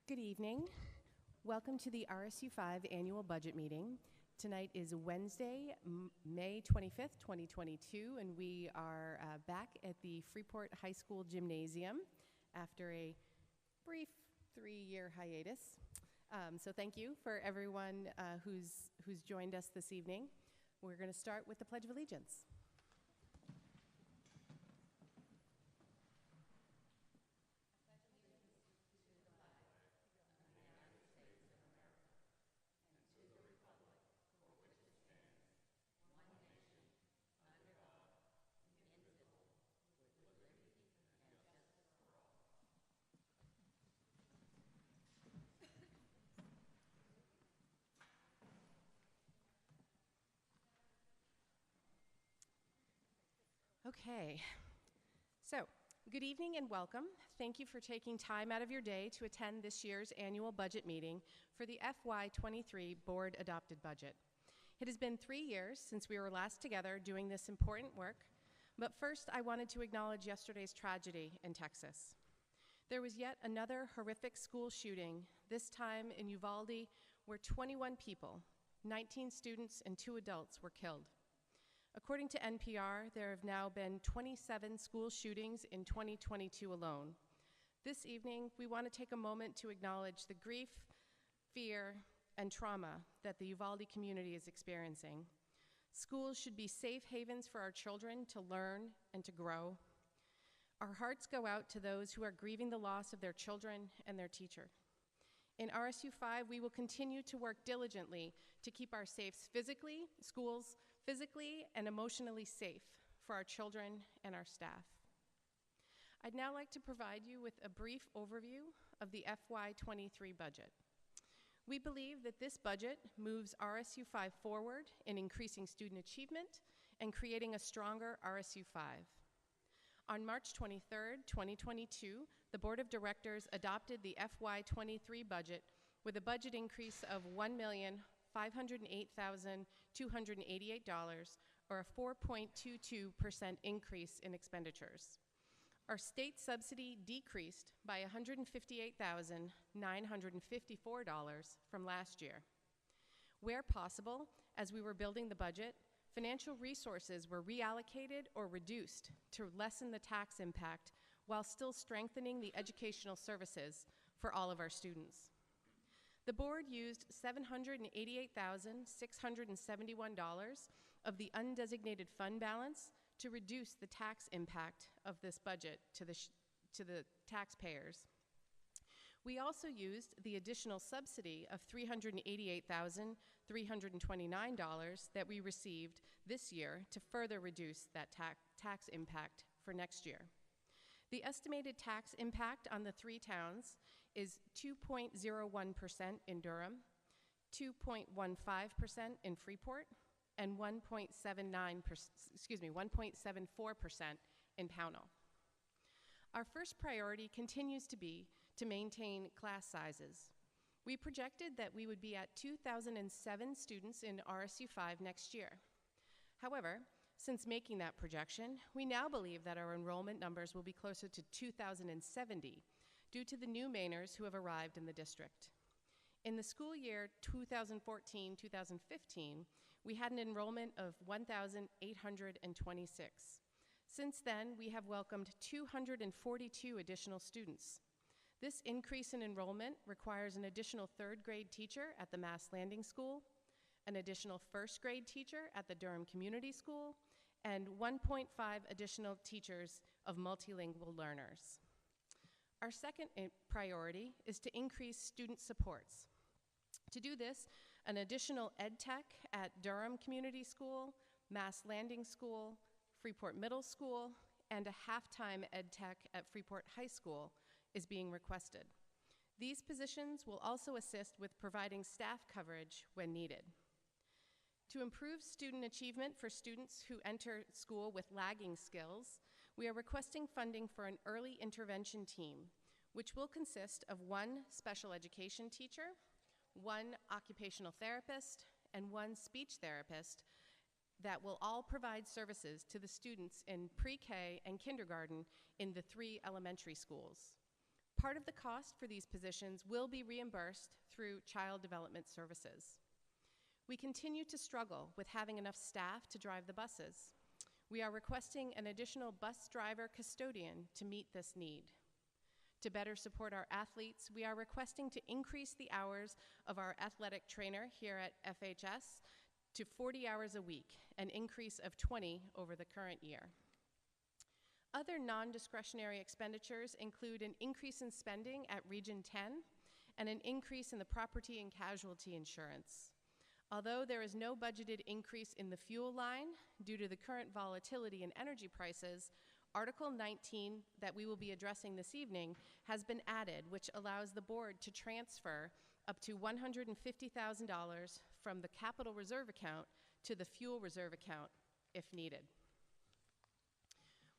Good evening. Welcome to the RSU5 annual budget meeting. Tonight is Wednesday, May 25th, 2022, and we are back at the Freeport High School Gymnasium after a brief 3-year hiatus. So thank you for everyone who's joined us this evening. We're going to start with the Pledge of Allegiance. Okay, so good evening and welcome. Thank you for taking time out of your day to attend this year's annual budget meeting for the FY23 board adopted budget. It has been 3 years since we were last together doing this important work, but first I wanted to acknowledge yesterday's tragedy in Texas. There was yet another horrific school shooting, this time in Uvalde, where 21 people, 19 students and 2 adults were killed. According to NPR, there have now been 27 school shootings in 2022 alone. This evening, we want to take a moment to acknowledge the grief, fear, and trauma that the Uvalde community is experiencing. Schools should be safe havens for our children to learn and to grow. Our hearts go out to those who are grieving the loss of their children and their teacher. In RSU5, we will continue to work diligently to keep our schools physically and emotionally safe for our children and our staff. I'd now like to provide you with a brief overview of the FY23 budget. We believe that this budget moves RSU5 forward in increasing student achievement and creating a stronger RSU5. On March 23rd, 2022, the Board of Directors adopted the FY23 budget with a budget increase of $1,508,288, or a 4.22% increase in expenditures. Our state subsidy decreased by $158,954 from last year. Where possible, as we were building the budget, financial resources were reallocated or reduced to lessen the tax impact while still strengthening the educational services for all of our students. The board used $788,671 of the undesignated fund balance to reduce the tax impact of this budget to the taxpayers. We also used the additional subsidy of $388,329 that we received this year to further reduce that tax impact for next year. The estimated tax impact on the 3 towns is 2.01% in Durham, 2.15% in Freeport, and 1.74% in Pownell. Our first priority continues to be to maintain class sizes. We projected that we would be at 2,007 students in RSU5 next year. However, since making that projection, we now believe that our enrollment numbers will be closer to 2,070 due to the new Mainers who have arrived in the district. In the school year 2014-2015, we had an enrollment of 1,826. Since then, we have welcomed 242 additional students. This increase in enrollment requires an additional 3rd grade teacher at the Mass Landing School, an additional 1st grade teacher at the Durham Community School, and 1.5 additional teachers of multilingual learners. Our second priority is to increase student supports. To do this, an additional ed tech at Durham Community School, Mass Landing School, Freeport Middle School, and a half-time ed tech at Freeport High School is being requested. These positions will also assist with providing staff coverage when needed. To improve student achievement for students who enter school with lagging skills, we are requesting funding for an early intervention team, which will consist of 1 special education teacher, 1 occupational therapist, and 1 speech therapist that will all provide services to the students in pre-K and kindergarten in the 3 elementary schools. Part of the cost for these positions will be reimbursed through Child Development Services. We continue to struggle with having enough staff to drive the buses. We are requesting an additional bus driver custodian to meet this need. To better support our athletes, we are requesting to increase the hours of our athletic trainer here at FHS to 40 hours a week, an increase of 20 over the current year. Other non-discretionary expenditures include an increase in spending at Region 10 and an increase in the property and casualty insurance. Although there is no budgeted increase in the fuel line due to the current volatility in energy prices, Article 19 that we will be addressing this evening has been added, which allows the board to transfer up to $150,000 from the capital reserve account to the fuel reserve account if needed.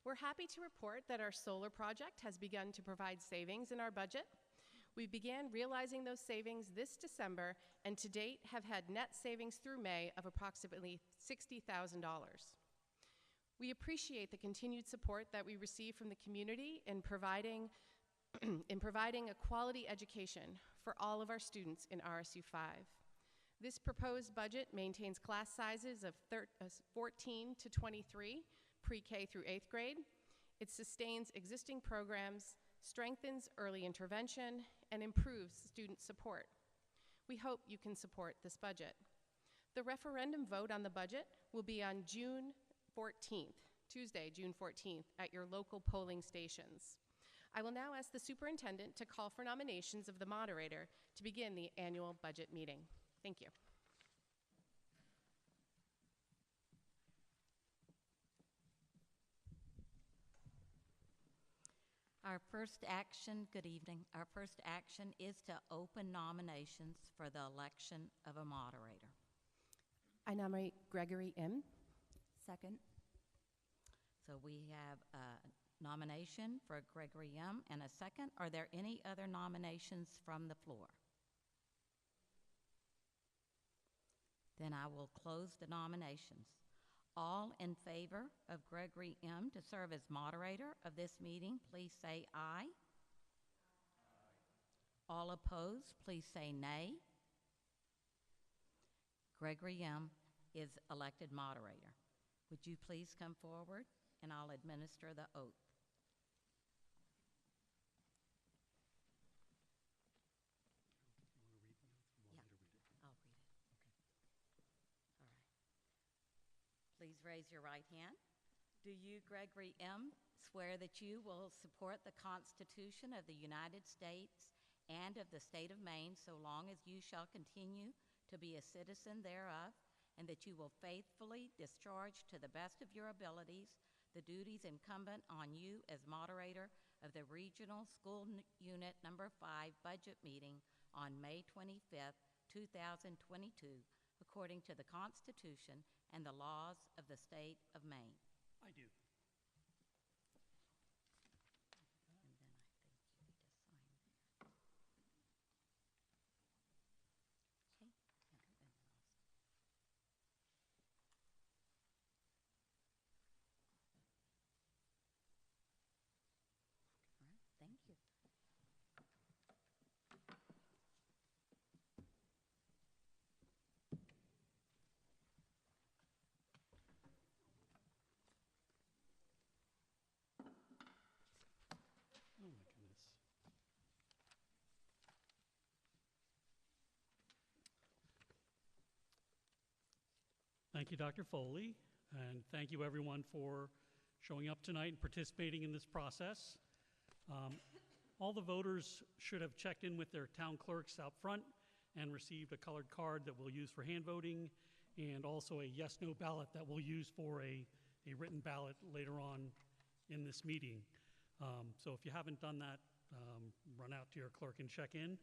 We're happy to report that our solar project has begun to provide savings in our budget. We began realizing those savings this December and to date have had net savings through May of approximately $60,000. We appreciate the continued support that we receive from the community in providing a quality education for all of our students in RSU5. This proposed budget maintains class sizes of 14 to 23, pre-K through 8th grade. It sustains existing programs, strengthens early intervention, and improves student support. We hope you can support this budget. The referendum vote on the budget will be on June 14th, Tuesday, June 14th, at your local polling stations. I will now ask the superintendent to call for nominations of the moderator to begin the annual budget meeting. Thank you. Our first action, good evening. Our first action is to open nominations for the election of a moderator. I nominate Gregory M. Second. So we have a nomination for Gregory M. and a second. Are there any other nominations from the floor? Then I will close the nominations. All in favor of Gregory M. to serve as moderator of this meeting, please say aye. All opposed, please say nay. Gregory M. is elected moderator. Would you please come forward and I'll administer the oath. Please raise your right hand. Do you, Gregory M., swear that you will support the Constitution of the United States and of the state of Maine so long as you shall continue to be a citizen thereof, and that you will faithfully discharge to the best of your abilities the duties incumbent on you as moderator of the Regional School Unit Number 5 budget meeting on May 25th, 2022, according to the Constitution and the laws of the state of Maine? I do. Thank you. Oh my goodness. Thank you, Dr. Foley, and thank you everyone for showing up tonight and participating in this process. All the voters should have checked in with their town clerks out front and received a colored card that we'll use for hand voting, and also a yes/no ballot that we'll use for a written ballot later on in this meeting. So if you haven't done that, run out to your clerk and check in.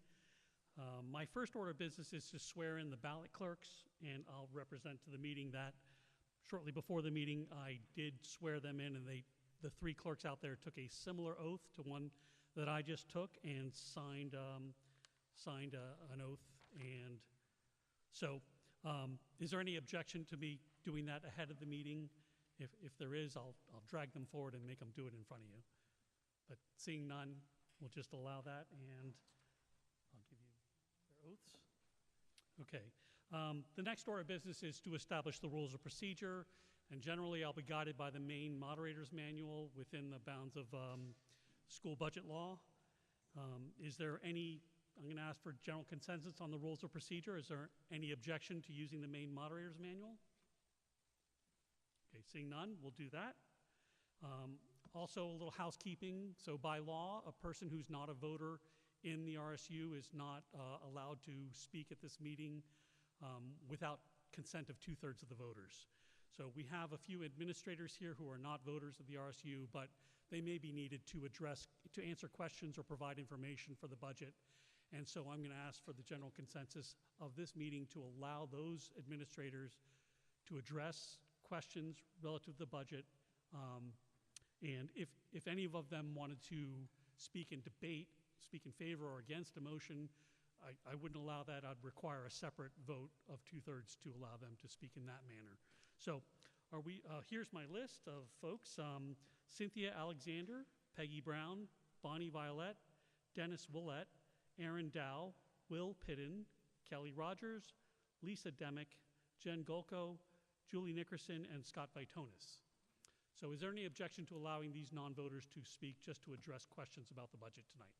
My first order of business is to swear in the ballot clerks, and I'll represent to the meeting that shortly before the meeting I did swear them in, and the three clerks out there took a similar oath to one that I just took and signed an oath. And so is there any objection to me doing that ahead of the meeting? If there is, I'll drag them forward and make them do it in front of you. But seeing none, we'll just allow that, and I'll give you their oaths. Okay. The next order of business is to establish the rules of procedure, and generally I'll be guided by the main moderator's manual within the bounds of school budget law. Is there any, I'm going to ask for general consensus on the rules of procedure. Is there any objection to using the main moderator's manual? Okay, seeing none, we'll do that. Also, a little housekeeping. So by law, a person who's not a voter in the RSU is not allowed to speak at this meeting without consent of 2/3 of the voters. So we have a few administrators here who are not voters of the RSU, but they may be needed to answer questions or provide information for the budget. And so I'm going to ask for the general consensus of this meeting to allow those administrators to address questions relative to the budget. And if any of them wanted to speak in debate, speak in favor or against a motion, I wouldn't allow that. I'd require a separate vote of 2/3 to allow them to speak in that manner. So here's my list of folks. Cynthia Alexander, Peggy Brown, Bonnie Violette, Dennis Willett, Aaron Dow, Will Pidden, Kelly Rogers, Lisa Demick, Jen Golko, Julie Nickerson, and Scott Vitonis. So is there any objection to allowing these non-voters to speak just to address questions about the budget tonight?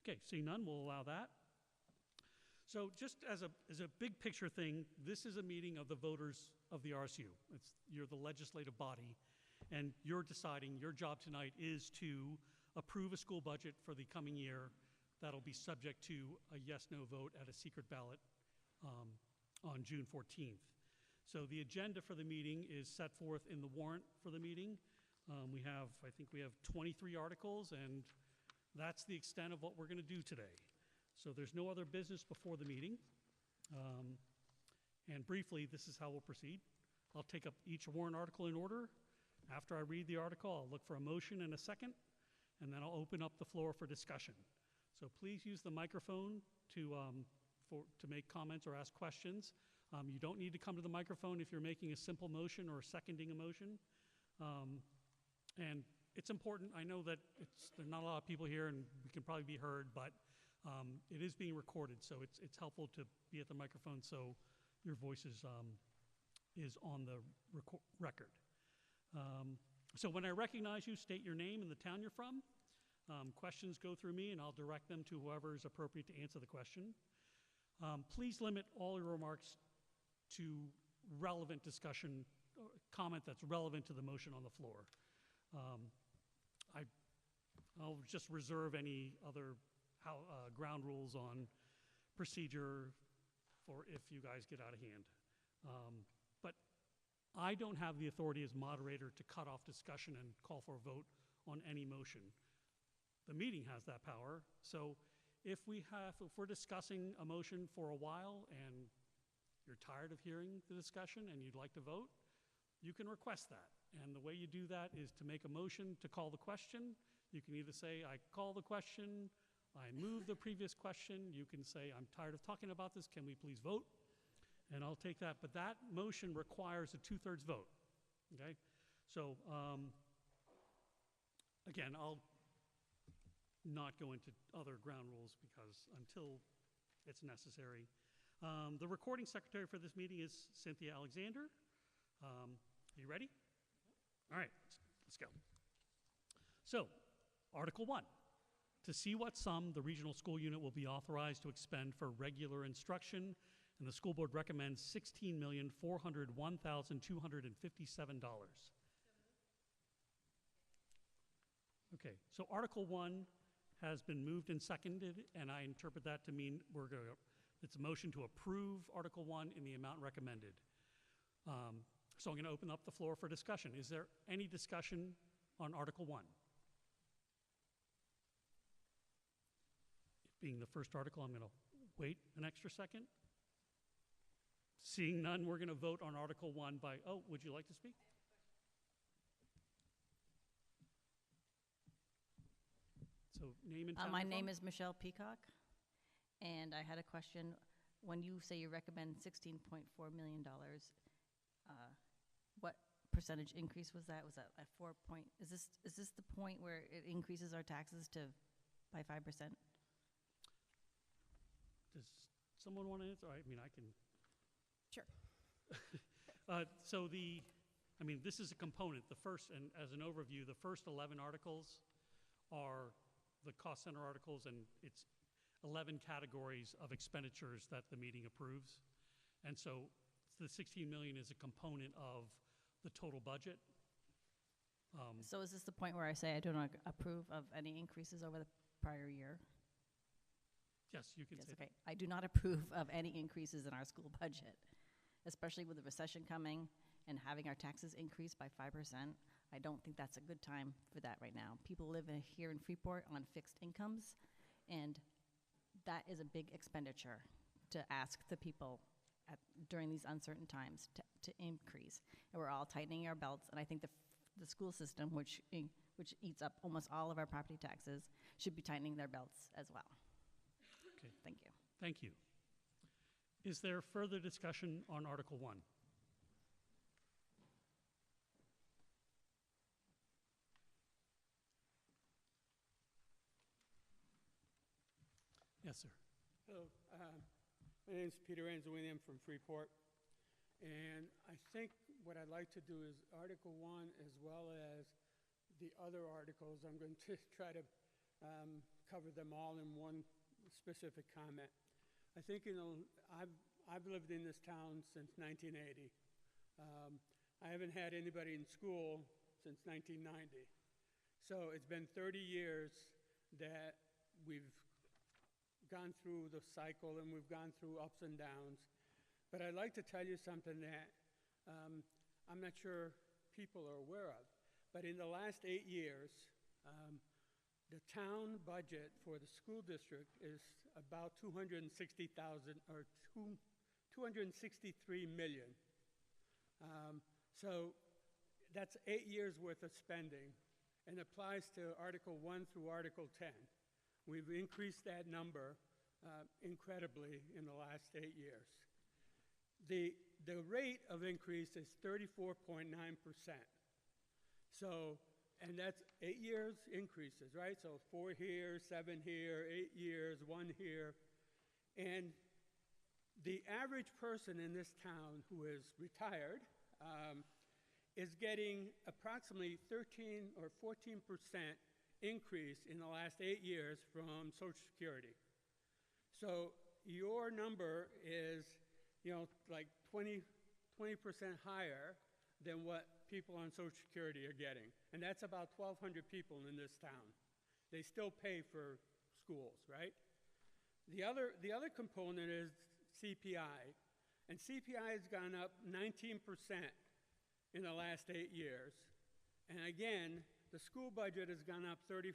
Okay, seeing none, we'll allow that. So just as a big picture thing, this is a meeting of the voters of the RSU. You're the legislative body, and you're deciding, your job tonight is to approve a school budget for the coming year that'll be subject to a yes/no vote at a secret ballot on June 14th. So the agenda for the meeting is set forth in the warrant for the meeting. I think we have 23 articles, and that's the extent of what we're going to do today. So there's no other business before the meeting. And briefly, this is how we'll proceed. I'll take up each warrant article in order. After I read the article, I'll look for a motion and a second, and then I'll open up the floor for discussion. So please use the microphone to make comments or ask questions. You don't need to come to the microphone if you're making a simple motion or seconding a motion. And it's important. I know that there are not a lot of people here, and we can probably be heard, but it is being recorded, so it's helpful to be at the microphone so your voice is on the record. So when I recognize you, state your name and the town you're from. Questions go through me, and I'll direct them to whoever is appropriate to answer the question. Please limit all your remarks to relevant discussion, comment that's relevant to the motion on the floor. I'll just reserve any other ground rules on procedure for if you guys get out of hand. But I don't have the authority as moderator to cut off discussion and call for a vote on any motion. The meeting has that power. So if we're discussing a motion for a while and you're tired of hearing the discussion and you'd like to vote, you can request that. And the way you do that is to make a motion to call the question. You can either say, I call the question, I move the previous question. You can say, I'm tired of talking about this, can we please vote? And I'll take that. But that motion requires a 2/3 vote, okay? So again, I'll not go into other ground rules because until it's necessary. The recording secretary for this meeting is Cynthia Alexander. Are you ready? All right, let's go. So, Article 1, to see what sum the regional school unit will be authorized to expend for regular instruction, and the school board recommends $16,401,257. Okay, so Article 1 has been moved and seconded, and I interpret that to mean it's a motion to approve Article 1 in the amount recommended. So I'm going to open up the floor for discussion. Is there any discussion on Article 1? It being the first article, I'm going to wait an extra second. Seeing none, we're going to vote on Article 1 by, would you like to speak? So name and town My you're name from? is Michelle Peacock, and I had a question. When you say you recommend $16.4 million, percentage increase was that? Was that at 4 point? Is this the point where it increases our taxes by 5%? Does someone want to answer? I mean, I can. Sure. This is a component. The first, and as an overview, the first 11 articles are the cost center articles, and it's 11 categories of expenditures that the meeting approves. And so the 16 million is a component of the total budget. So is this the point where I say I do not approve of any increases over the prior year? Yes, you can Yes, say okay. I do not approve of any increases in our school budget, especially with the recession coming and having our taxes increase by 5%. I don't think that's a good time for that right now. People live here in Freeport on fixed incomes, and that is a big expenditure to ask the people during these uncertain times to increase. And we're all tightening our belts, and I think the school system, which eats up almost all of our property taxes, should be tightening their belts as well. Okay. Thank you. Thank you. Is there further discussion on Article 1? Yes, sir. Hello, my name is Peter Anzawinian from Freeport, and I think what I'd like to do is Article 1 as well as the other articles. I'm going to try to cover them all in one specific comment. I think, I've lived in this town since 1980. I haven't had anybody in school since 1990. So it's been 30 years that we've gone through the cycle, and we've gone through ups and downs. But I'd like to tell you something that I'm not sure people are aware of. But in the last 8 years, the town budget for the school district is about $263 million. So that's 8 years worth of spending, and applies to Article 1 through Article 10. We've increased that number incredibly in the last 8 years. The rate of increase is 34.9%. So, and that's 8 years increases, right? So 4 here, 7 here, 8 years, 1 here. And the average person in this town who is retired is getting approximately 13 or 14% increase in the last 8 years from Social Security. So your number is, like 20% higher than what people on Social Security are getting. And that's about 1,200 people in this town. They still pay for schools, right? The other component is CPI. And CPI has gone up 19% in the last 8 years. And again, the school budget has gone up 35%.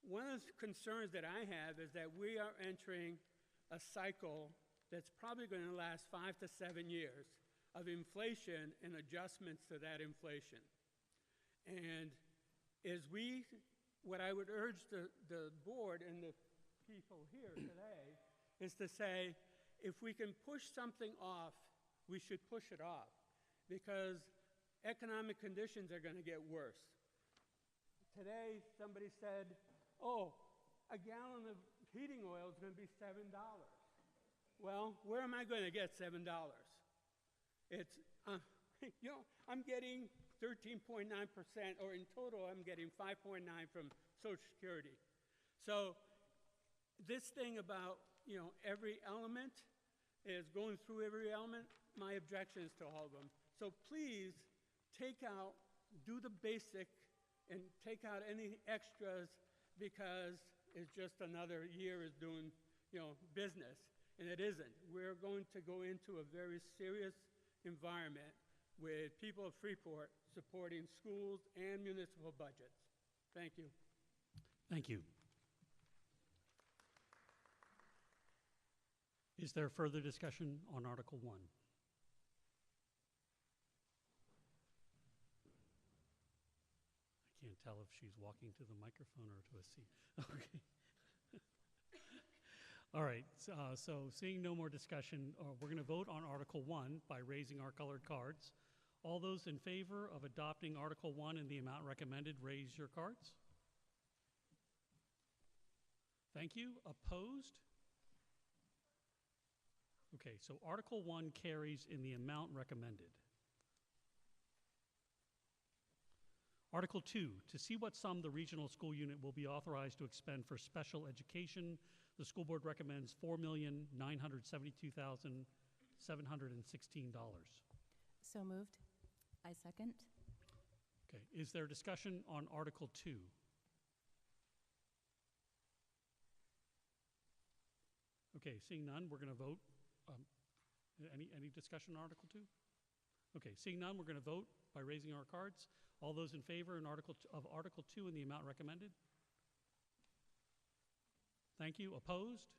One of the concerns that I have is that we are entering a cycle that's probably going to last 5 to 7 years of inflation and adjustments to that inflation. And what I would urge the board and the people here today is to say, if we can push something off, we should push it off, because economic conditions are going to get worse. Today, somebody said, oh, a gallon of heating oil is going to be $7. Well, where am I going to get $7? It's, I'm getting 13.9%, or in total, I'm getting 5.9% from Social Security. So this thing about, every element is going through every element, my objection is to all of them. So please do the basic and take out any extras, because it's just another year is doing, business. And it isn't. We're going to go into a very serious environment with people of Freeport supporting schools and municipal budgets. Thank you. Thank you. Is there further discussion on Article 1? I can't tell if she's walking to the microphone or to a seat. Okay. All right, so seeing no more discussion, we're going to vote on Article 1 by raising our colored cards. All those in favor of adopting Article 1 in the amount recommended, raise your cards. Thank you. Opposed? Okay, so Article 1 carries in the amount recommended. Article 2, to see what sum the regional school unit will be authorized to expend for special education, the school board recommends $4,972,716. So moved. I second. Okay, is there discussion on Article 2? Okay, seeing none, we're going to vote. Any discussion on Article 2? Okay, seeing none, we're going to vote by raising our cards. All those in favor of Article 2 in the amount recommended? Thank you. Opposed?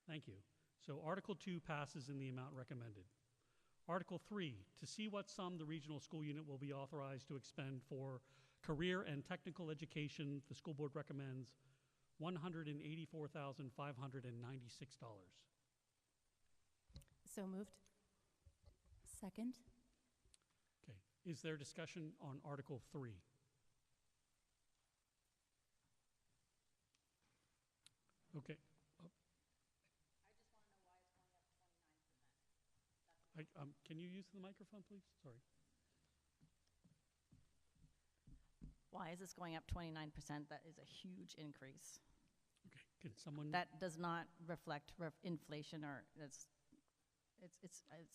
Thank you. So Article 2 passes in the amount recommended. Article 3, to see what sum the regional school unit will be authorized to expend for career and technical education, the school board recommends $184,596. So moved. Second. Okay, is there discussion on Article 3? Okay. Can you use the microphone, please? Sorry. Why is this going up 29%? That is a huge increase. Okay, can someone? That does not reflect inflation, or it's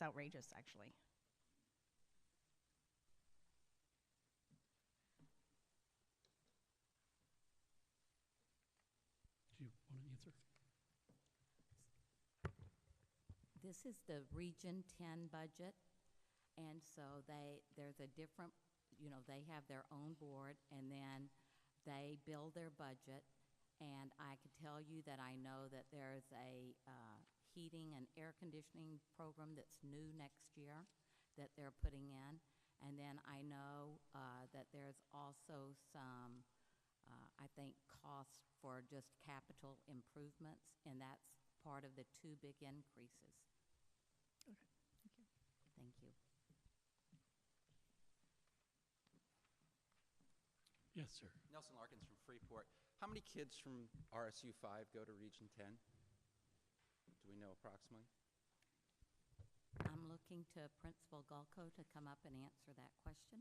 outrageous, actually. Do you want to answer? This is the Region 10 budget, and so there's a different, they have their own board, and then they build their budget, and I can tell you that I know that there's a heating and air conditioning program that's new next year that they're putting in, and then I know that there's also some, I think, cost for just capital improvements, and that's part of the two big increases. Okay, thank you. Thank you. Yes, sir. Nelson Larkins from Freeport. How many kids from RSU5 go to Region 10? Do we know approximately? I'm looking to Principal Gulko to come up and answer that question.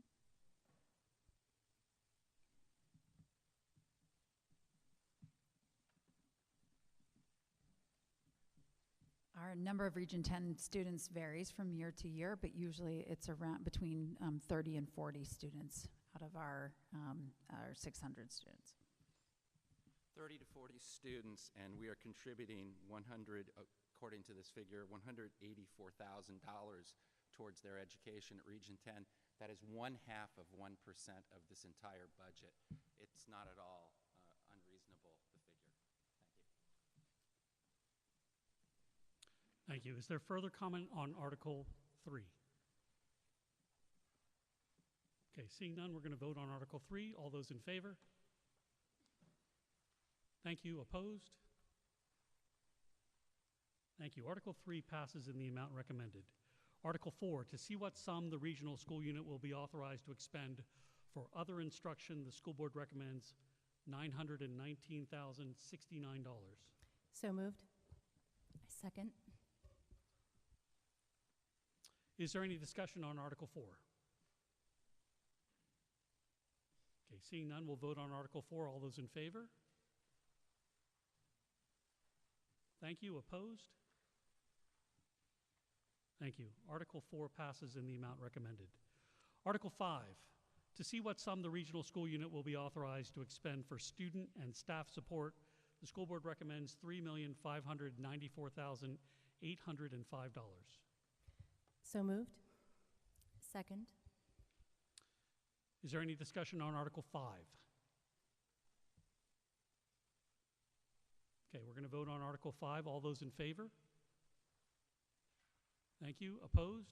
Our number of Region 10 students varies from year to year, but usually it's around between 30 and 40 students out of our 600 students. 30 to 40 students, and we are contributing according to this figure, $184,000 towards their education at Region 10. That is 1/2 of 1% of this entire budget. It's not at all unreasonable, the figure. Thank you. Thank you. Is there further comment on Article 3? Okay, seeing none, we're going to vote on Article 3. All those in favor? Thank you. Opposed? Thank you. Article 3 passes in the amount recommended. Article 4, to see what sum the regional school unit will be authorized to expend for other instruction, the school board recommends $919,069. So moved. I second. Is there any discussion on Article 4? Okay, seeing none, we'll vote on Article 4. All those in favor? Thank you. Opposed? Thank you. Article 4 passes in the amount recommended. Article 5, to see what sum the regional school unit will be authorized to expend for student and staff support, the school board recommends $3,594,805. So moved. Second. Is there any discussion on Article 5? Okay, we're going to vote on Article 5. All those in favor? Thank you. Opposed?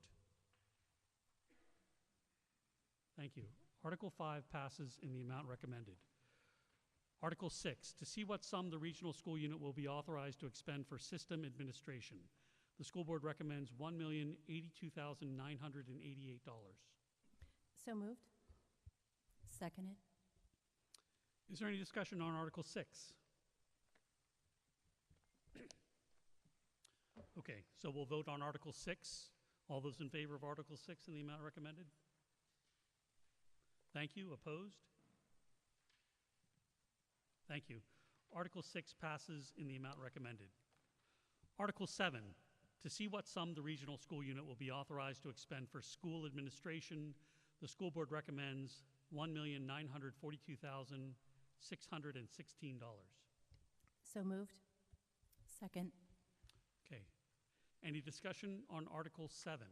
Thank you. Article 5 passes in the amount recommended. Article 6, to see what sum the regional school unit will be authorized to expend for system administration. The school board recommends $1,082,988. So moved. Seconded. Is there any discussion on Article 6? Okay, so we'll vote on Article 6. All those in favor of Article 6 and the amount recommended? Thank you. Opposed? Thank you. Article 6 passes in the amount recommended. Article 7, to see what sum the regional school unit will be authorized to expend for school administration, the school board recommends $1,942,616. So moved. Second. Okay. Any discussion on Article 7?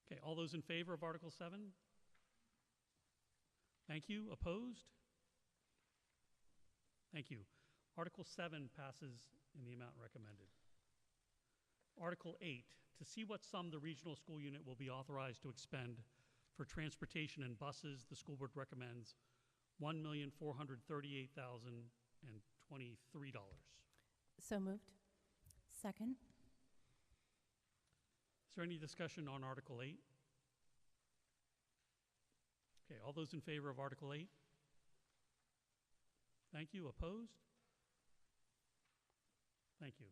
Okay, all those in favor of Article 7? Thank you. Opposed? Thank you. Article 7 passes in the amount recommended. Article 8, to see what sum the regional school unit will be authorized to expend for transportation and buses, the school board recommends $1,438,023. So moved. Second. Is there any discussion on Article 8? Okay, all those in favor of Article 8? Thank you. Opposed? Thank you.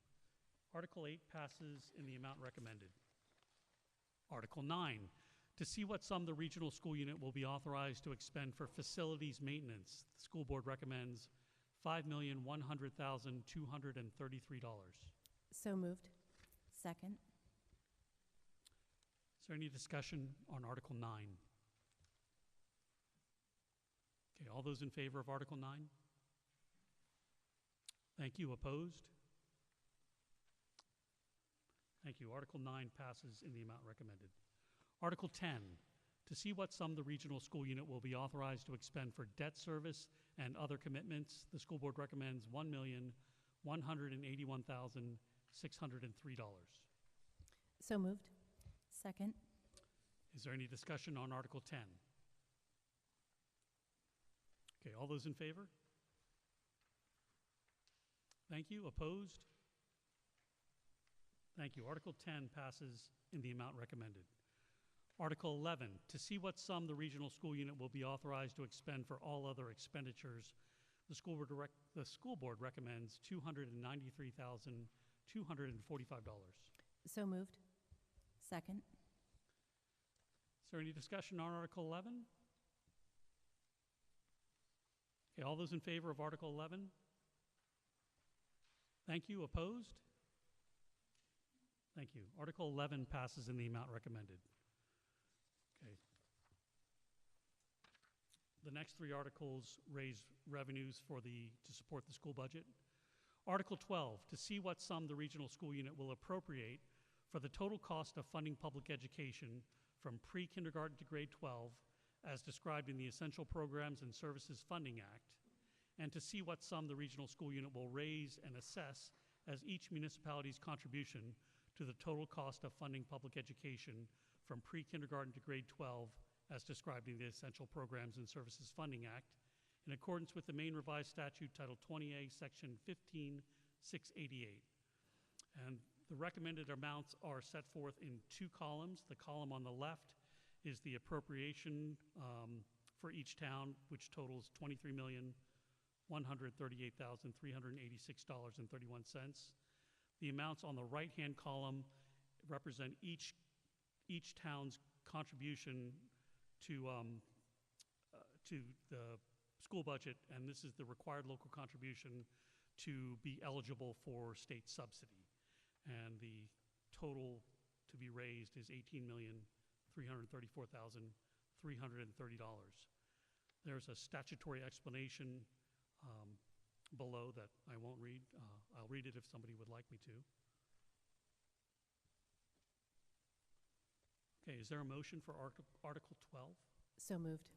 Article 8 passes in the amount recommended. Article 9, to see what sum the regional school unit will be authorized to expend for facilities maintenance, the school board recommends $5,100,233. So moved. Second. Is there any discussion on Article 9? Okay, all those in favor of Article 9? Thank you. Opposed? Thank you. Article 9 passes in the amount recommended. Article 10, to see what sum the regional school unit will be authorized to expend for debt service and other commitments, the school board recommends $1,181,603. So moved. Second. Is there any discussion on Article 10? Okay, all those in favor? Thank you. Opposed? Thank you. Article 10 passes in the amount recommended. Article 11, to see what sum the regional school unit will be authorized to expend for all other expenditures, the school board recommends $293,245. So moved. Second. Is there any discussion on Article 11? Okay, all those in favor of Article 11? Thank you. Opposed? Thank you. Article 11 passes in the amount recommended. Okay. The next three articles raise revenues to support the school budget. Article 12, to see what sum the regional school unit will appropriate for the total cost of funding public education from pre-kindergarten to grade 12, as described in the Essential Programs and Services Funding Act, and to see what sum the regional school unit will raise and assess as each municipality's contribution to the total cost of funding public education from pre-kindergarten to grade 12, as described in the Essential Programs and Services Funding Act, in accordance with the Maine Revised Statute Title 20A, Section 15688. And the recommended amounts are set forth in two columns. The column on the left is the appropriation for each town, which totals $23,138,386.31. The amounts on the right-hand column represent each town's contribution to the school budget, and this is the required local contribution to be eligible for state subsidy. And the total to be raised is $18,334,330. There's a statutory explanation below that I won't read. I'll read it if somebody would like me to. Okay, is there a motion for Article 12? So moved.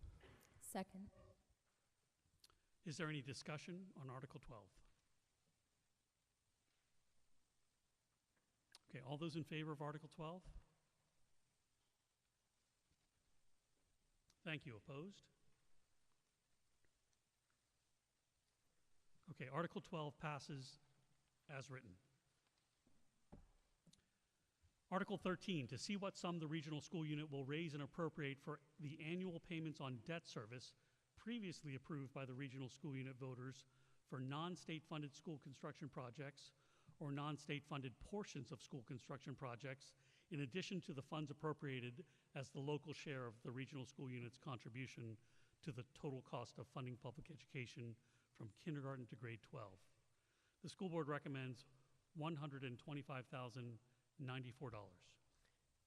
Second. Is there any discussion on Article 12? Okay, all those in favor of Article 12? Thank you. Opposed? Okay, Article 12 passes as written. Article 13, to see what sum the regional school unit will raise and appropriate for the annual payments on debt service previously approved by the regional school unit voters for non-state funded school construction projects or non-state funded portions of school construction projects, in addition to the funds appropriated as the local share of the regional school unit's contribution to the total cost of funding public education from kindergarten to grade 12. The school board recommends $125,094.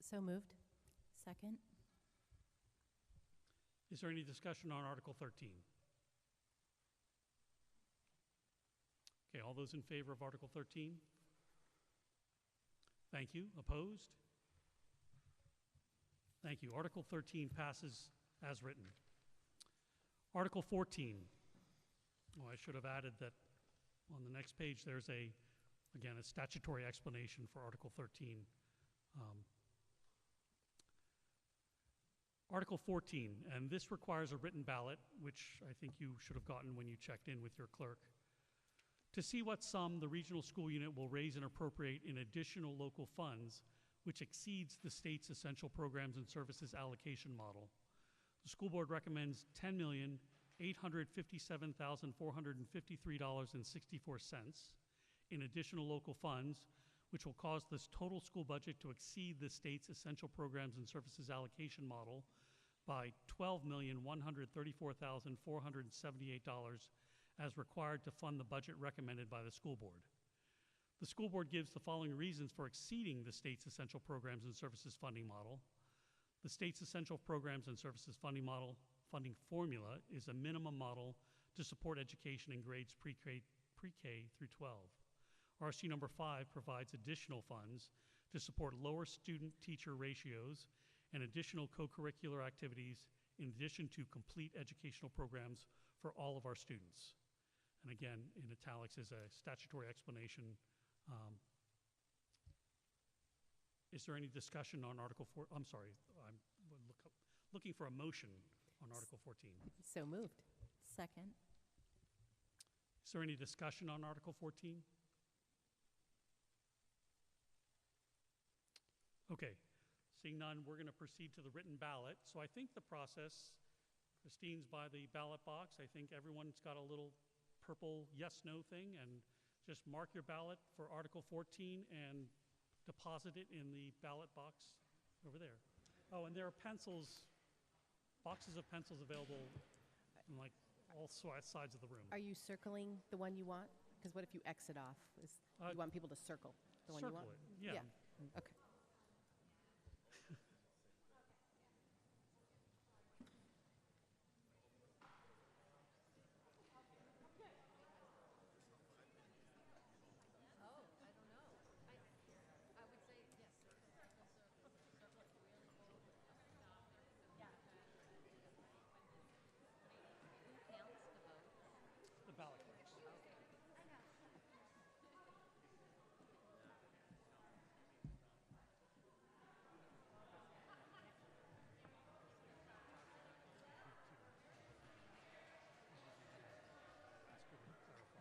So moved. Second. Is there any discussion on Article 13? Okay, all those in favor of Article 13? Thank you. Opposed? Thank you. Article 13 passes as written. Article 14. Oh, I should have added that on the next page there's again, a statutory explanation for Article 13. Article 14, and this requires a written ballot, which I think you should have gotten when you checked in with your clerk. To see what sum the regional school unit will raise and appropriate in additional local funds, which exceeds the state's essential programs and services allocation model. The school board recommends $10,857,453.64 in additional local funds, which will cause this total school budget to exceed the state's essential programs and services allocation model by $12,134,478 as required to fund the budget recommended by the school board. The school board gives the following reasons for exceeding the state's essential programs and services funding model. The state's essential programs and services funding formula is a minimum model to support education in grades pre-K through 12. RSU number 5 provides additional funds to support lower student-teacher ratios and additional co-curricular activities in addition to complete educational programs for all of our students. And again, in italics is a statutory explanation. Is there any discussion on Article 4? I'm sorry, I'm looking for a motion on Article 14. So moved. Second. Is there any discussion on Article 14? Okay, seeing none, we're going to proceed to the written ballot. So I think the process, Christine's by the ballot box. I think everyone's got a little purple yes/no thing, and just mark your ballot for Article 14 and deposit it in the ballot box over there. Oh, and there are pencils, boxes of pencils available in like all sides of the room. Are you circling the one you want? Because what if you exit off? You want people to circle the one you want? Circle it, yeah. Okay. The ballot box. That's good to clarify.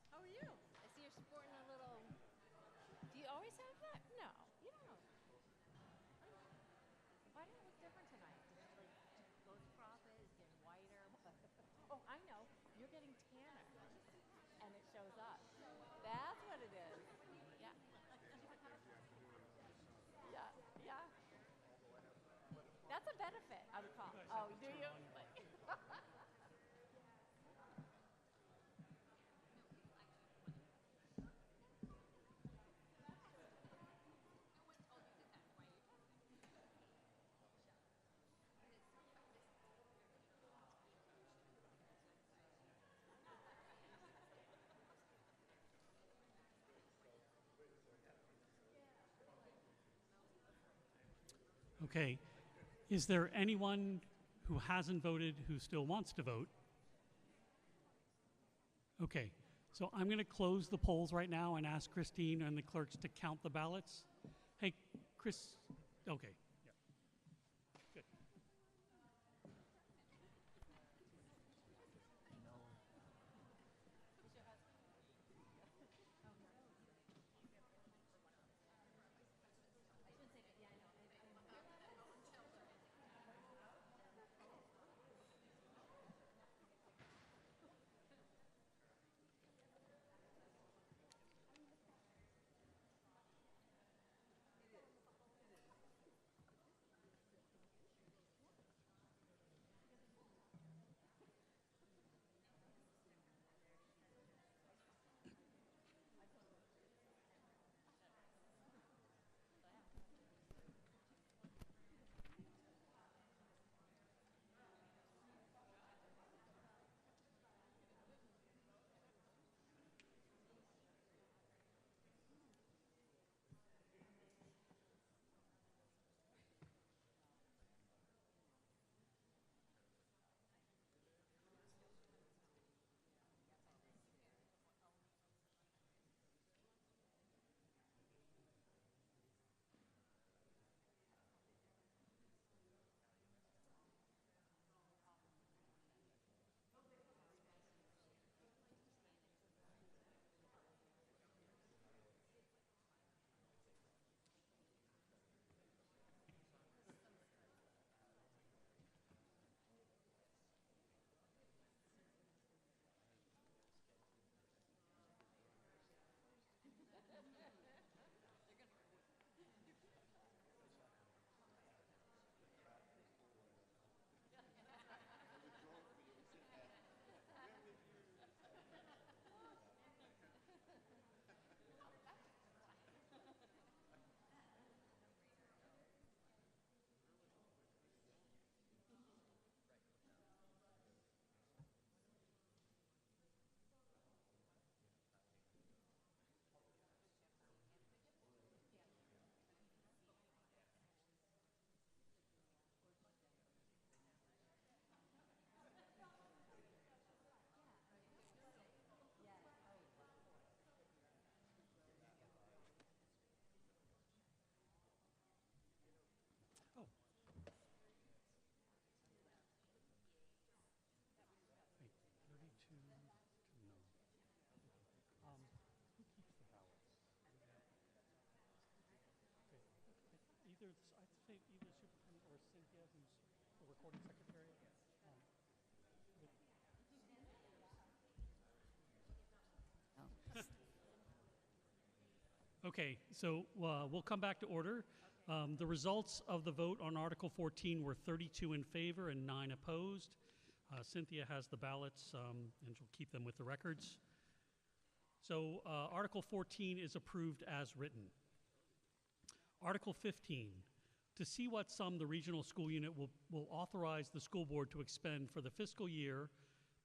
How are you? I see you're sporting a little. Do you always have that? No, you don't. Why do you look different tonight? Did you go to profit? Is it getting whiter? Oh, I know. You're getting tanner, and it shows up. That's what it is. Yeah. Yeah. Yeah. That's a benefit, I would call. Oh, do you? Okay, is there anyone who hasn't voted who still wants to vote? Okay, so I'm going to close the polls right now and ask Christine and the clerks to count the ballots. Hey, Chris, okay, yeah. Good. Oh. Wait, 32 to no. Who keeps the ballots? Okay. I'd say either Superintendent or Cynthia, who's the recording secretary. With- Okay, so we'll come back to order. The results of the vote on Article 14 were 32 in favor and 9 opposed. Cynthia has the ballots, and she'll keep them with the records. So Article 14 is approved as written. Article 15, to see what sum the regional school unit will authorize the school board to expend for the fiscal year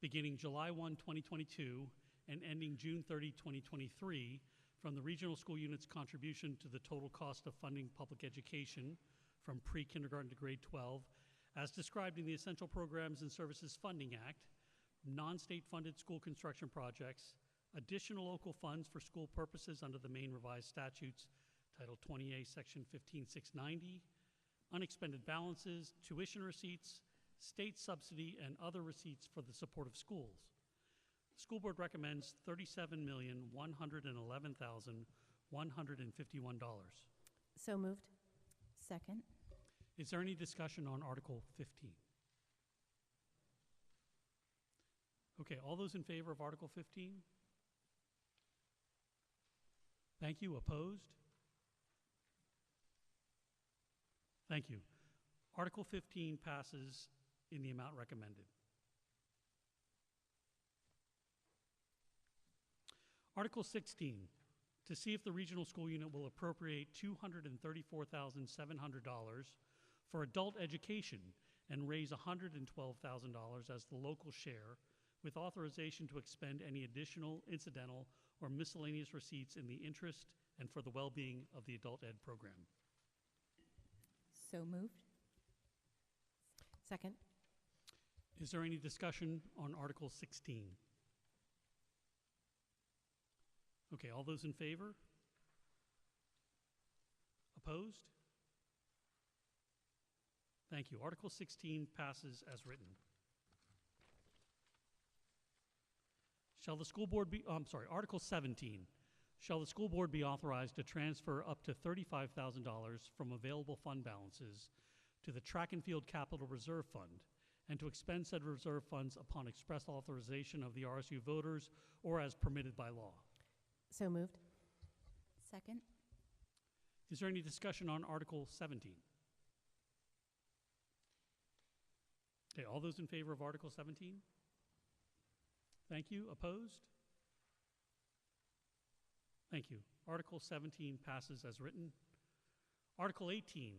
beginning July 1, 2022 and ending June 30, 2023 from the regional school unit's contribution to the total cost of funding public education from pre-kindergarten to grade 12 as described in the Essential Programs and Services Funding Act, non-state funded school construction projects, additional local funds for school purposes under the Maine Revised Statutes, Title 20A, Section 15690, unexpended balances, tuition receipts, state subsidy, and other receipts for the support of schools. The school board recommends $37,111,151. So moved. Second. Is there any discussion on Article 15? Okay, all those in favor of Article 15? Thank you. Opposed? Thank you. Article 15 passes in the amount recommended. Article 16, to see if the regional school unit will appropriate $234,700 for adult education and raise $112,000 as the local share, with authorization to expend any additional, incidental, or miscellaneous receipts in the interest and for the well-being of the adult ed program. So moved. Second. Is there any discussion on Article 16? Okay, all those in favor? Opposed? Thank you. Article 16 passes as written. Shall the school board be, Article 17. Shall the school board be authorized to transfer up to $35,000 from available fund balances to the Track and Field Capital Reserve Fund and to expend said reserve funds upon express authorization of the RSU voters or as permitted by law? So moved. Second. Is there any discussion on Article 17? Okay, all those in favor of Article 17? Thank you. Opposed? Thank you. Article 17 passes as written. Article 18.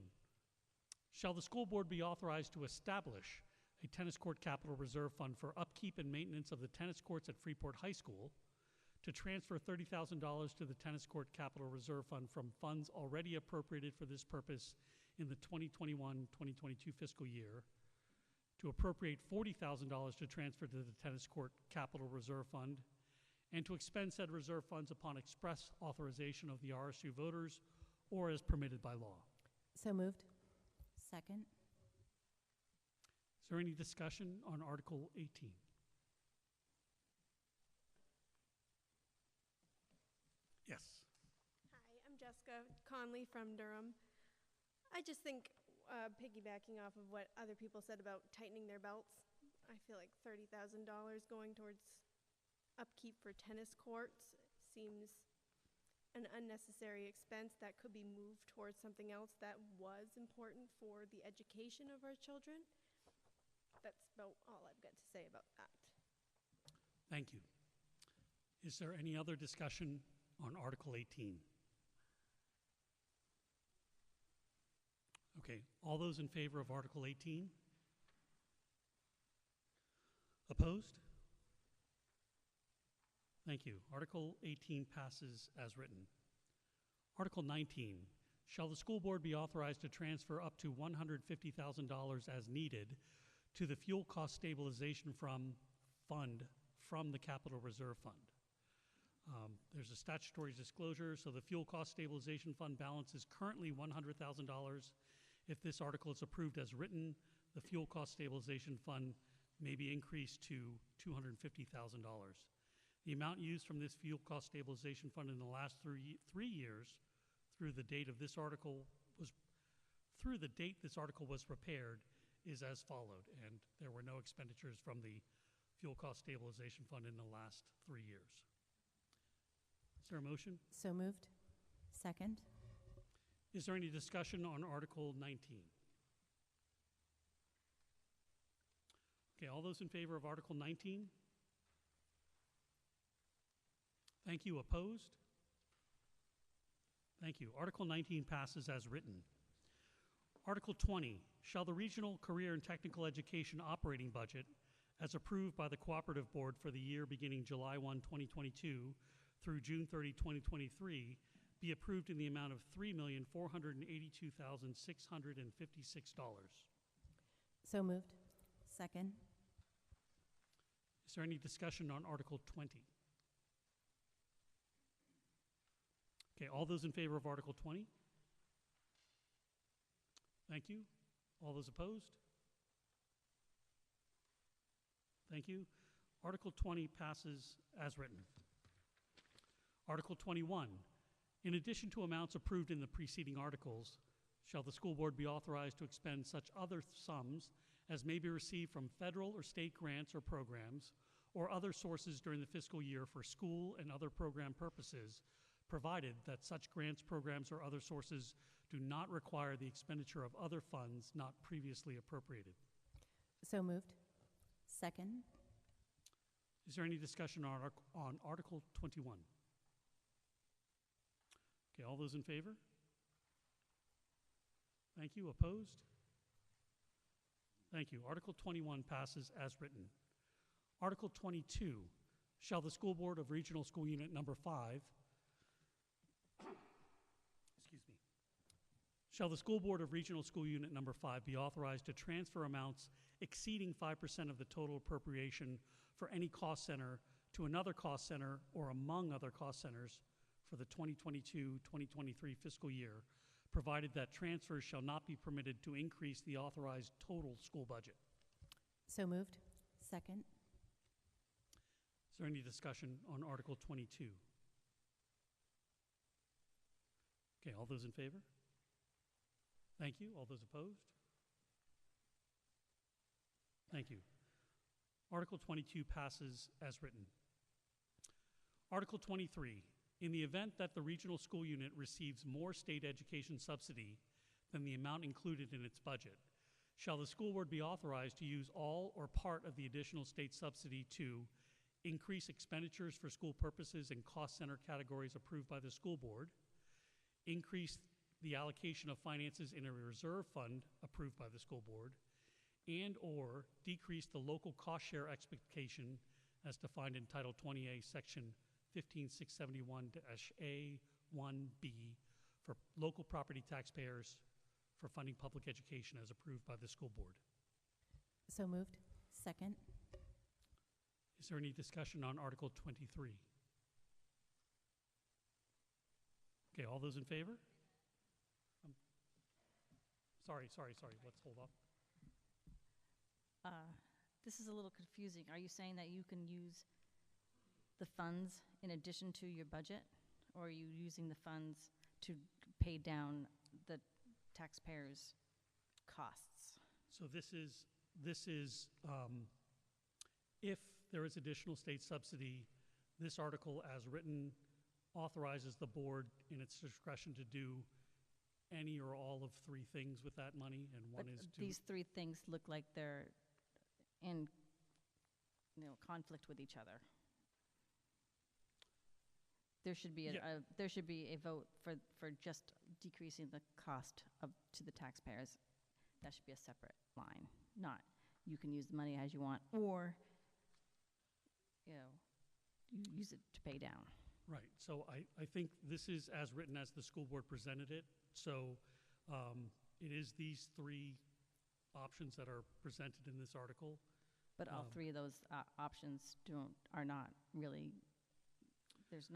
Shall the school board be authorized to establish a tennis court capital reserve fund for upkeep and maintenance of the tennis courts at Freeport High School, to transfer $30,000 to the tennis court capital reserve fund from funds already appropriated for this purpose in the 2021-2022 fiscal year, to appropriate $40,000 to transfer to the tennis court capital reserve fund, and to expend said reserve funds upon express authorization of the RSU voters or as permitted by law. So moved. Second. Is there any discussion on Article 18? Yes. Hi, I'm Jessica Conley from Durham. I just think, piggybacking off of what other people said about tightening their belts, I feel like $30,000 going towards upkeep for tennis courts seems an unnecessary expense that could be moved towards something else that was important for the education of our children. That's about all I've got to say about that. Thank you. Is there any other discussion on Article 18? Okay, all those in favor of Article 18? Opposed? Thank you. Article 18 passes as written. Article 19. Shall the school board be authorized to transfer up to $150,000 as needed to the fuel cost stabilization fund from the Capital Reserve Fund? There's a statutory disclosure, so the fuel cost stabilization fund balance is currently $100,000. If this article is approved as written, the fuel cost stabilization fund may be increased to $250,000. The amount used from this fuel cost stabilization fund in the last 3 years through the date this article was prepared is as followed, and there were no expenditures from the fuel cost stabilization fund in the last 3 years. Is there a motion? So moved. Second. Is there any discussion on Article 19? Okay, all those in favor of Article 19? Thank you. Opposed? Thank you. Article 19 passes as written. Article 20. Shall the Regional Career and Technical Education operating budget, as approved by the Cooperative Board for the year beginning July 1, 2022 through June 30, 2023, be approved in the amount of $3,482,656? So moved. Second. Is there any discussion on Article 20? Okay, all those in favor of Article 20? Thank you. All those opposed? Thank you. Article 20 passes as written. Article 21. In addition to amounts approved in the preceding articles, shall the school board be authorized to expend such other sums as may be received from federal or state grants or programs or other sources during the fiscal year for school and other program purposes, provided that such grants, programs, or other sources do not require the expenditure of other funds not previously appropriated. So moved. Second. Is there any discussion on Article 21? Okay, all those in favor? Thank you. Opposed? Thank you. Article 21 passes as written. Article 22. Shall the school board of Regional School Unit Number 5 Shall the school board of Regional School Unit Number 5 be authorized to transfer amounts exceeding 5% of the total appropriation for any cost center to another cost center or among other cost centers for the 2022-2023 fiscal year, provided that transfers shall not be permitted to increase the authorized total school budget. So moved. Second. Is there any discussion on Article 22? Okay, all those in favor? Thank you. All those opposed? Thank you. Article 22 passes as written. Article 23, in the event that the regional school unit receives more state education subsidy than the amount included in its budget, shall the school board be authorized to use all or part of the additional state subsidy to increase expenditures for school purposes and cost center categories approved by the school board, increase the allocation of finances in a reserve fund approved by the school board, and or decrease the local cost share expectation as defined in Title 20A, Section 15671-A1B for local property taxpayers for funding public education as approved by the school board. So moved. Second. Is there any discussion on Article 23? Okay, all those in favor? Sorry, let's hold off. This is a little confusing. Are you saying that you can use the funds in addition to your budget? Or are you using the funds to pay down the taxpayers' costs? So this is if there is additional state subsidy, this article as written authorizes the board in its discretion to do any or all of three things with that money, and one But is to... these three things look like they're in conflict with each other. There should be there should be a vote for just decreasing the cost to the taxpayers. That should be a separate line, not you can use the money as you want, or you use it to pay down. Right, so I think this is as written as the school board presented it. So it is these three options that are presented in this article. But all three of those options are not really, there's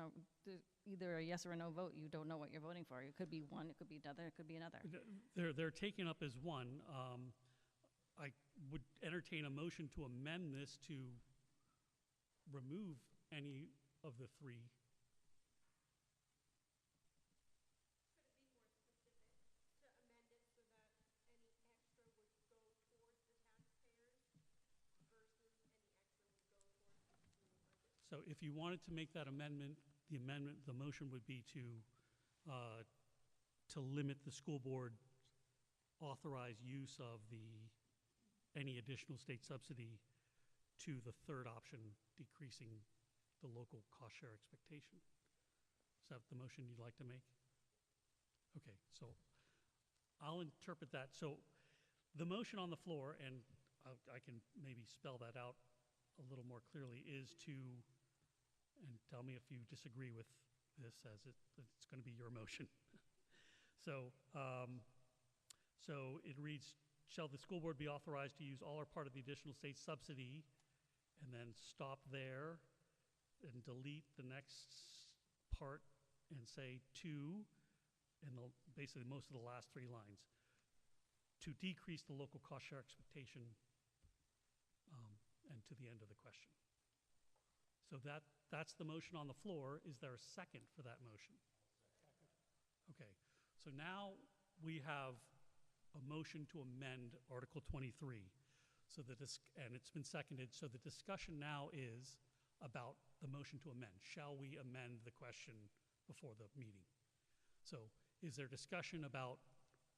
either a yes or a no vote. You don't know what you're voting for. It could be one, it could be another, it could be another. They're taken up as one. I would entertain a motion to amend this to remove any of the three. So if you wanted to make that amendment, the motion would be to limit the school board authorized use of any additional state subsidy to the third option, decreasing the local cost share expectation. Is that the motion you'd like to make? Okay, so I'll interpret that. So the motion on the floor, and I can maybe spell that out a little more clearly, is to, and tell me if you disagree with this, as it's going to be your motion. So it reads, shall the school board be authorized to use all or part of the additional state subsidy, and then stop there and delete the next part and say to, and basically most of the last three lines, to decrease the local cost share expectation, and to the end of the question. So that's the motion on the floor. Is there a second for that motion? Okay, so now we have a motion to amend Article 23. So and it's been seconded, so the discussion now is about the motion to amend. Shall we amend the question before the meeting? So is there discussion about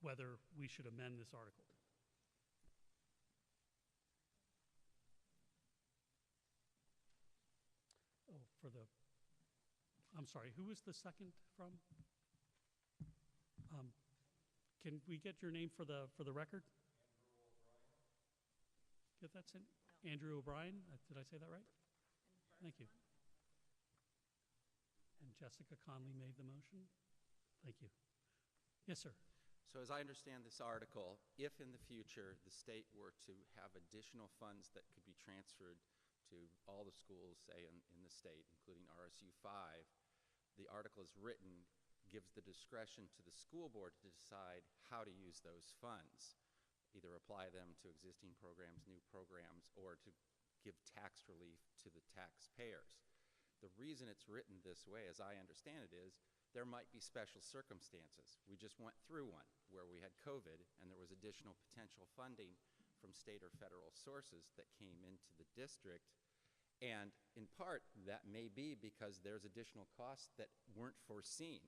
whether we should amend this article? Oh, I'm sorry, who was the second from? Can we get your name for the record? Get that sent? No. Andrew O'Brien, did I say that right? Thank you. And Jessica Conley made the motion. Thank you. Yes, sir. So as I understand this article, if in the future the state were to have additional funds that could be transferred to all the schools, say in the state, including RSU5, the article is written gives the discretion to the school board to decide how to use those funds, either apply them to existing programs, new programs, or to give tax relief to the taxpayers. The reason it's written this way, as I understand it, is there might be special circumstances. We just went through one where we had COVID and there was additional potential funding from state or federal sources that came into the district. And in part, that may be because there's additional costs that weren't foreseen.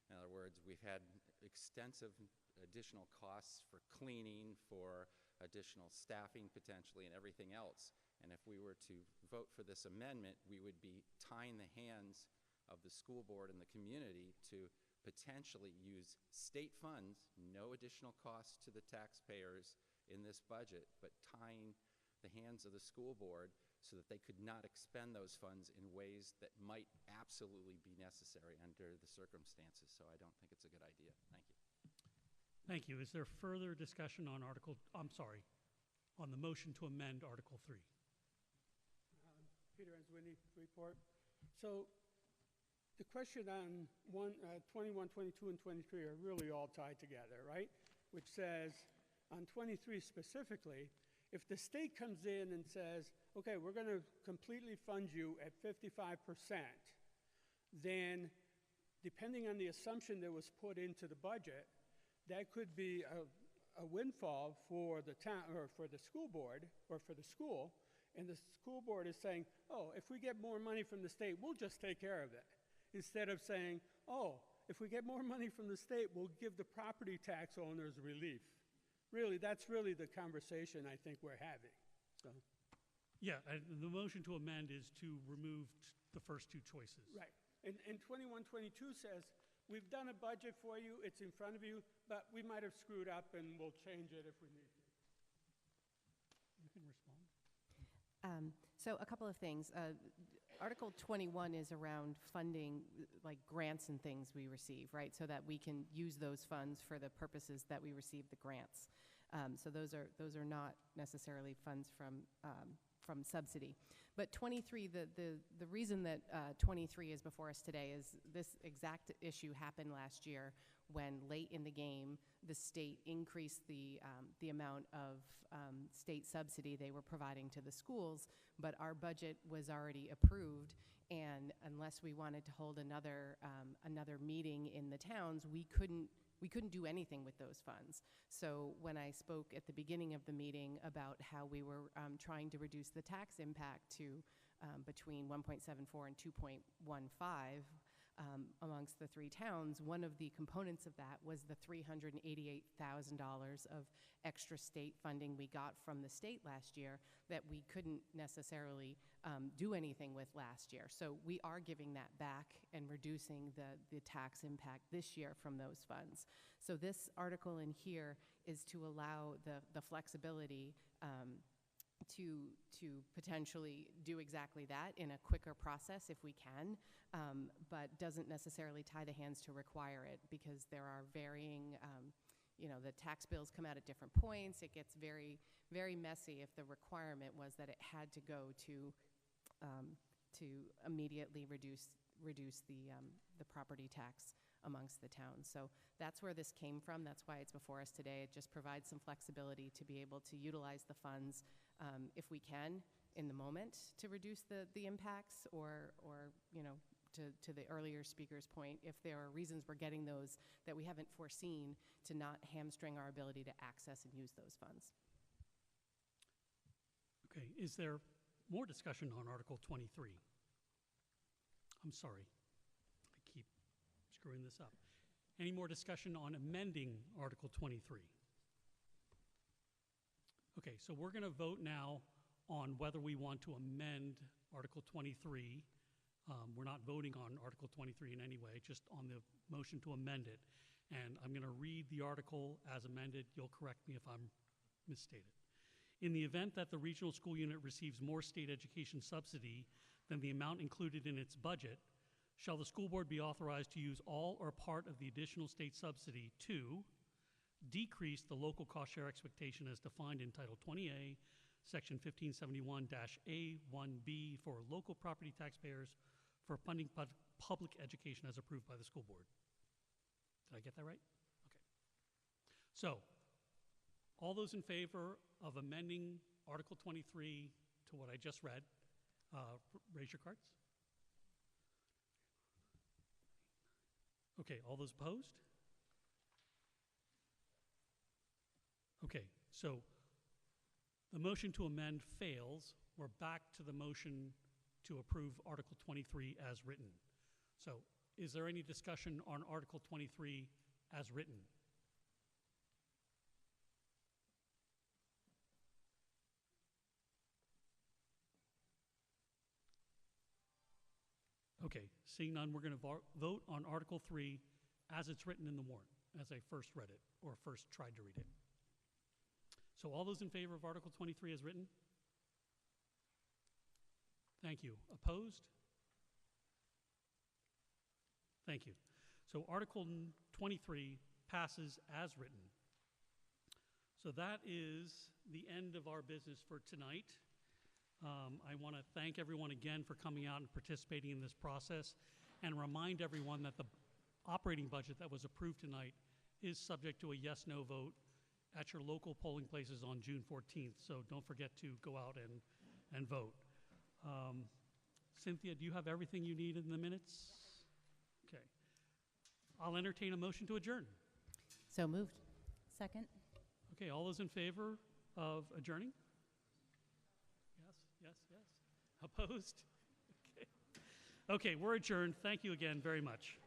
In other words, we've had extensive additional costs for cleaning, for additional staffing potentially, and everything else. And if we were to vote for this amendment, we would be tying the hands of the school board and the community to potentially use state funds, no additional costs to the taxpayers in this budget, but tying the hands of the school board so that they could not expend those funds in ways that might absolutely be necessary under the circumstances. So I don't think it's a good idea. Thank you. Thank you. Is there further discussion on on the motion to amend Article 3? Peter Anzwini, report. So the question on 21, 22, and 23 are really all tied together, right? Which says, on 23 specifically, if the state comes in and says, okay, we're going to completely fund you at 55%, then depending on the assumption that was put into the budget, that could be a windfall for the town, or for the school board, or for the school, and the school board is saying, oh, if we get more money from the state, we'll just take care of it. Instead of saying, oh, if we get more money from the state, we'll give the property tax owners relief. Really, that's really the conversation I think we're having. So. Yeah, the motion to amend is to remove the first two choices. Right. And 21, 22 says, we've done a budget for you, it's in front of you, but we might have screwed up and we'll change it if we need to. You can respond. So a couple of things. Article 21 is around funding, like grants and things we receive, right? So that we can use those funds for the purposes that we receive the grants. So those are not necessarily funds from subsidy. But 23, the reason that 23 is before us today is this exact issue happened last year when late in the game the state increased the amount of state subsidy they were providing to the schools, but our budget was already approved, and unless we wanted to hold another meeting in the towns, we couldn't do anything with those funds. So when I spoke at the beginning of the meeting about how we were trying to reduce the tax impact to between 1.74 and 2.15 amongst the three towns, one of the components of that was the $388,000 of extra state funding we got from the state last year that we couldn't necessarily do anything with last year. So we are giving that back and reducing the tax impact this year from those funds. So this article in here is to allow the flexibility to potentially do exactly that in a quicker process if we can, but doesn't necessarily tie the hands to require it, because there are varying, the tax bills come out at different points. It gets very, very messy if the requirement was that it had to go to immediately reduce the property tax amongst the towns. So that's where this came from. That's why it's before us today. It just provides some flexibility to be able to utilize the funds if we can in the moment to reduce the impacts, or to the earlier speaker's point, if there are reasons we're getting those that we haven't foreseen, to not hamstring our ability to access and use those funds. Okay, is there more discussion on Article 23? I'm sorry, I keep screwing this up. Any more discussion on amending Article 23? Okay, so we're going to vote now on whether we want to amend Article 23. We're not voting on Article 23 in any way, just on the motion to amend it. And I'm going to read the article as amended. You'll correct me if I'm misstated. In the event that the regional school unit receives more state education subsidy than the amount included in its budget, shall the school board be authorized to use all or part of the additional state subsidy to decrease the local cost share expectation as defined in Title 20A, Section 1571-A1B for local property taxpayers for funding public education as approved by the school board. Did I get that right? Okay. So, all those in favor of amending Article 23 to what I just read, raise your cards. Okay, all those opposed? Okay, so the motion to amend fails. We're back to the motion to approve Article 23 as written. So, is there any discussion on Article 23 as written? Okay, seeing none, we're going to vote on Article 3 as it's written in the warrant, as I first read it, or first tried to read it. So all those in favor of Article 23 as written? Thank you. Opposed? Thank you. So Article 23 passes as written. So that is the end of our business for tonight. I want to thank everyone again for coming out and participating in this process, and remind everyone that the operating budget that was approved tonight is subject to a yes/no vote at your local polling places on June 14th. So don't forget to go out and vote. Cynthia, do you have everything you need in the minutes? Okay. I'll entertain a motion to adjourn. So moved. Second. Okay, all those in favor of adjourning? Yes, yes, yes. Opposed? Okay. Okay, we're adjourned. Thank you again very much.